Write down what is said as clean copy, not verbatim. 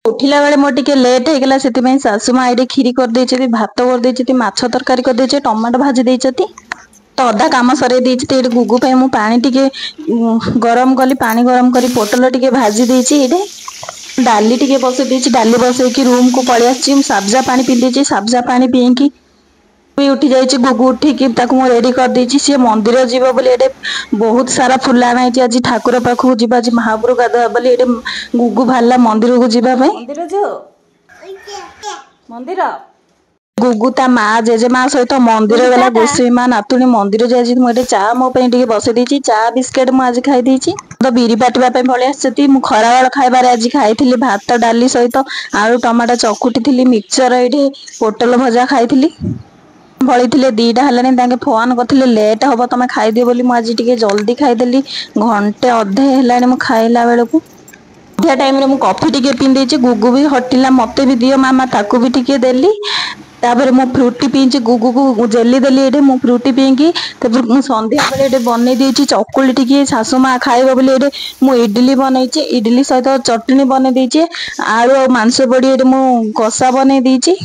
उठिला बेले मोर टिके लेट हो गला से सासु माँ ये खीरी कर देइछथि भात कर देइछथि माछ तरकारी कर देइछे टमाटो भाजी देइछथि तो अधा काम सरे देइछथि एटे गुगु पे मु पानी टिके गरम कली पानी गरम करी पोटल टिके भाजी देइछि एटे डाली टिके बसे देइछि डाली बसे कि रूम को पळि आछि सब्जा पानी पी देइछि सब्जा पानी पीकी भी उठी जाइए गुगु उठिकी रेडी कर देइछि सी मंदिर जीव बोली एटे बहुत सारा फुला नहीं आज ठाकुर पाखु जीवा आज महाप्रभु गाधुआ बोली एटे गुगु बाहरला मंदिर को जीवा मंदिर जो मंदिर गुगु ता माँ जेजेमा सहित मंदिर गला गोसाई माँ नातुणी मंदिर जाए मुझे चा मो बसई देछि चा बिस्केट मु आज खाई देछि तो बिरी बाटिबा पे भले आछति मु खरा बेला खाइबारे आज खाइथिली भात डाली सहित आलू टमाटो चकुटी मिक्सचर एठी पोटल भजा खाइथिली भली थे दीटा है फोन करते लेट हम तुम खाईदे बोली मुझे टे जल्दी खाईदेली घंटे अधे है खाइला बेलू अधिया टाइम रे कॉफी टिके पी देछि गुगु भी हटिला मते भी दियो मामा ताकू भी टिके देली तापर मु फ्रूटी पीछि गुगु को जेली देली एटे मु फ्रूटी पीकी तापर मु संध्या बेले एटे बनै देछि चकुली टिके सासु माँ खाइबो बोली एटे मु इडली बनैछि इडली सहित चटनी बनै देछि आलू मांस बड़ी एटे मु कषा बनै देछि।